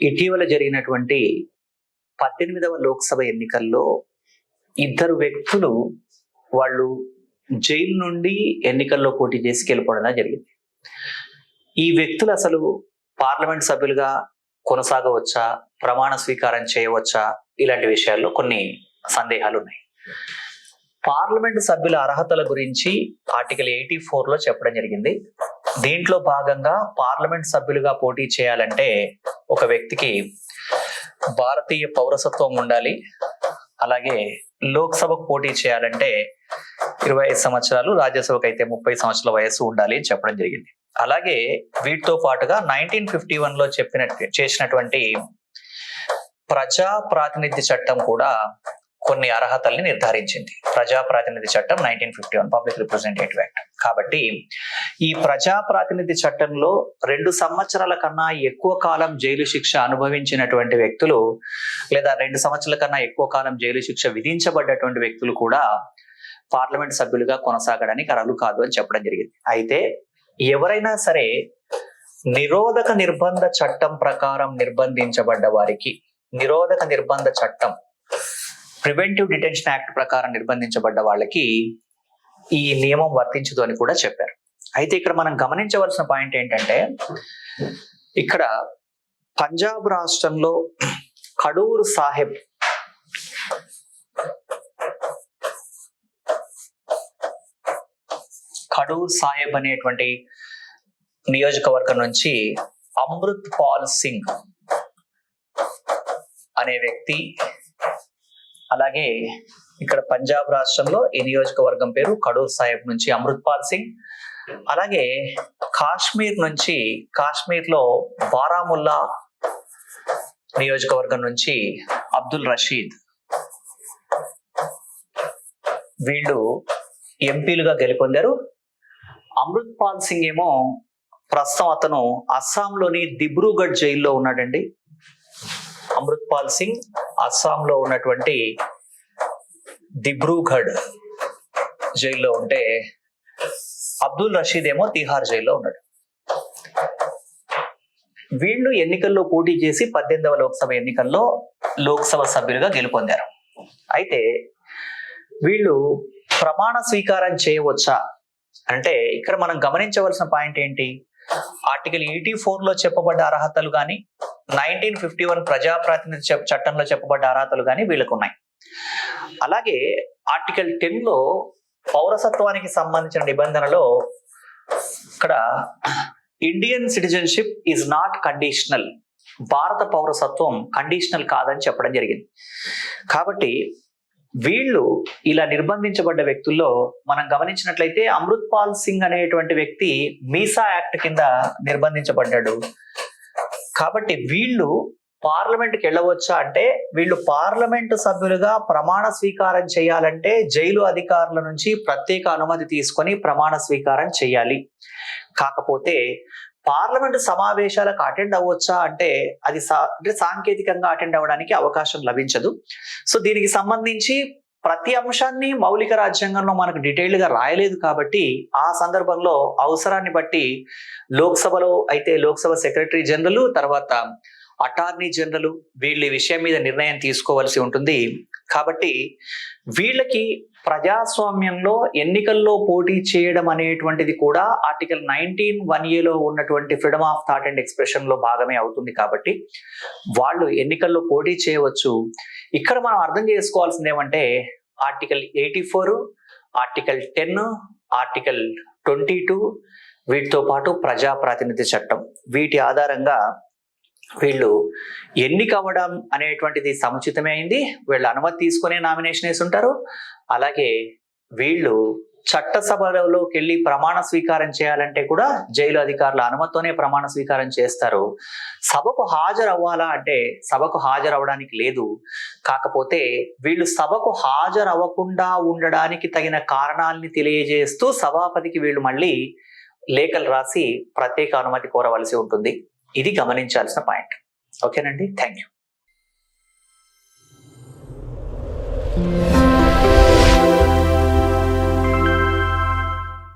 ఇటీవల జరిగినటువంటి 18వ లోక్సభ ఎన్నికల్లో ఇద్దరు వ్యక్తులు వాళ్ళు జైలు నుండి ఎన్నికల్లో పోటీ చేసి గెలుపొందడం జరిగింది. ఈ వ్యక్తులు అసలు పార్లమెంట్ సభ్యులుగా కొనసాగవచ్చా, ప్రమాణ స్వీకారం చేయవచ్చా, ఇలాంటి విషయాల్లో కొన్ని సందేహాలు ఉన్నాయి. పార్లమెంట్ సభ్యుల అర్హతల గురించి ఆర్టికల్ 84లో చెప్పడం జరిగింది. దీంట్లో భాగంగా పార్లమెంట్ సభ్యులుగా పోటీ చేయాలంటే ఒక వ్యక్తికి భారతీయ పౌరసత్వం ఉండాలి. అలాగే లోక్సభకు పోటీ చేయాలంటే 25 సంవత్సరాలు, రాజ్యసభకు అయితే 30 సంవత్సరాల వయస్సు ఉండాలి అని చెప్పడం జరిగింది. అలాగే వీటితో పాటుగా 1951లో చేసినటువంటి ప్రజా ప్రాతినిధ్య చట్టం కూడా కొన్ని అర్హతల్ని నిర్ధారించింది. ప్రజా ప్రాతినిధ్య చట్టం 1951 పబ్లిక్ రిప్రజెంటేటివ్ యాక్ట్. కాబట్టి ఈ ప్రజా ప్రాతినిధ్య చట్టంలో 2 సంవత్సరాల కన్నా ఎక్కువ కాలం జైలు శిక్ష అనుభవించినటువంటి వ్యక్తులు లేదా 2 సంవత్సరాల కన్నా ఎక్కువ కాలం జైలు శిక్ష విధించబడ్డటువంటి వ్యక్తులు కూడా పార్లమెంట్ సభ్యులుగా కొనసాగడానికి అర్హులు కాదు అని చెప్పడం జరిగింది. అయితే ఎవరైనా సరే నిరోధక నిర్బంధ చట్టం ప్రకారం నిర్బంధించబడ్డ వారికి, నిరోధక నిర్బంధ చట్టం ప్రివెంటివ్ డిటెన్షన్ యాక్ట్ ప్రకారం నిర్బంధించబడ్డ వాళ్ళకి ఈ నియమం వర్తించదు అని కూడా చెప్పారు. అయితే ఇక్కడ మనం గమనించవలసిన పాయింట్ ఏంటంటే, ఇక్కడ పంజాబ్ రాష్ట్రంలో ఖడూర్ సాహెబ్ అనేటువంటి నియోజకవర్గం నుంచి అమృత్ పాల్ సింగ్ అనే వ్యక్తి, అలాగే ఇక్కడ పంజాబ్ రాష్ట్రంలో ఈ నియోజకవర్గం పేరు ఖడూర్ సాహెబ్ నుంచి అమృత్ పాల్ సింగ్, అలాగే కాశ్మీర్లో బారాముల్లా నియోజకవర్గం నుంచి అబ్దుల్ రషీద్, వీళ్ళు ఎంపీలుగా గెలుపొందారు. అమృత్ పాల్ సింగ్ ఏమో ప్రస్తుతం అతను అస్సాంలోని దిబ్రూగఢ్ జైల్లో ఉన్నాడండి. అమృత్ పాల్ సింగ్ అస్సాంలో ఉన్నటువంటి దిబ్రూగఢ్ జైల్లో ఉంటే అబ్దుల్ రషీద్ ఏమో తిహార్ జైల్లో ఉన్నాడు. వీళ్ళు ఎన్నికల్లో పోటీ చేసి 18వ లోక్సభ ఎన్నికల్లో లోక్సభ సభ్యులుగా గెలుపొందారు. అయితే వీళ్ళు ప్రమాణ స్వీకారం చేయవచ్చా అంటే ఇక్కడ మనం గమనించవలసిన పాయింట్ ఏంటి, ఆర్టికల్ 84లో చెప్పబడ్డ అర్హతలు కానీ 1951 ప్రజా ప్రాతినిధ్య చట్టంలో చెప్పబడ్డ అర్హతలు కానీ వీళ్ళకు ఉన్నాయి. అలాగే ఆర్టికల్ 10లో పౌరసత్వానికి సంబంధించిన నిబంధనలో ఇక్కడ Indian citizenship is not conditional, భారత పౌరసత్వం కండిషనల్ కాదని చెప్పడం జరిగింది. కాబట్టి వీళ్ళు ఇలా నిర్బంధించబడ్డ వ్యక్తుల్లో మనం గమనించినట్లయితే అమృత్ పాల్ సింగ్ అనేటువంటి వ్యక్తి మీసా యాక్ట్ కింద నిర్బంధించబడ్డాడు. కాబట్టి వీళ్ళు పార్లమెంట్కి వెళ్ళవచ్చా అంటే, వీళ్ళు పార్లమెంటు సభ్యులుగా ప్రమాణ స్వీకారం చేయాలంటే జైలు అధికారుల నుంచి ప్రత్యేక అనుమతి తీసుకొని ప్రమాణ స్వీకారం చేయాలి. కాకపోతే పార్లమెంటు సమావేశాలకు అటెండ్ అవ్వచ్చా అంటే అది సాంకేతికంగా అటెండ్ అవ్వడానికి అవకాశం లభించదు. సో దీనికి సంబంధించి ప్రతి అంశాన్ని మౌలిక రాజ్యాంగంలో మనకు డీటెయిల్ గా రాయలేదు. కాబట్టి ఆ సందర్భంలో అవసరాన్ని బట్టి లోక్సభలో అయితే లోక్సభ సెక్రటరీ జనరల్, తర్వాత అటార్నీ జనరల్ వీళ్ళు ఈ విషయం మీద నిర్ణయం తీసుకోవాల్సి ఉంటుంది. కాబట్టి వీళ్ళకి ప్రజాస్వామ్యంలో ఎన్నికల్లో పోటీ చేయడం అనేటువంటిది కూడా ఆర్టికల్ 19(1)లో ఉన్నటువంటి freedom of thought and expression లో భాగమే అవుతుంది. కాబట్టి వాళ్ళు ఎన్నికల్లో పోటీ చేయవచ్చు. ఇక్కడ మనం అర్థం చేసుకోవాల్సింది ఏమంటే, ఆర్టికల్ 84, ఆర్టికల్ 10, ఆర్టికల్ 22 వీటితో పాటు ప్రజా ప్రాతినిధ్య చట్టం, వీటి ఆధారంగా వీళ్ళు ఎన్నిక అవ్వడం అనేటువంటిది సముచితమే అయింది. వీళ్ళు అనుమతి తీసుకునే నామినేషన్ వేసి ఉంటారు. అలాగే వీళ్ళు చట్టసభలోకి వెళ్ళి ప్రమాణ స్వీకారం చేయాలంటే కూడా జైలు అధికారుల అనుమతితోనే ప్రమాణ స్వీకారం చేస్తారు. సభకు హాజరవ్వాలా అంటే సభకు హాజరవ్వడానికి లేదు. కాకపోతే వీళ్ళు సభకు హాజరవ్వకుండా ఉండడానికి తగిన కారణాలని తెలియజేస్తూ సభాపతికి వీళ్ళు మళ్ళీ లేఖలు రాసి ప్రత్యేక అనుమతి కోరవలసి ఉంటుంది. ఇది గమనించాల్సిన పాయింట్. ఓకేనండి, థ్యాంక్ యూ.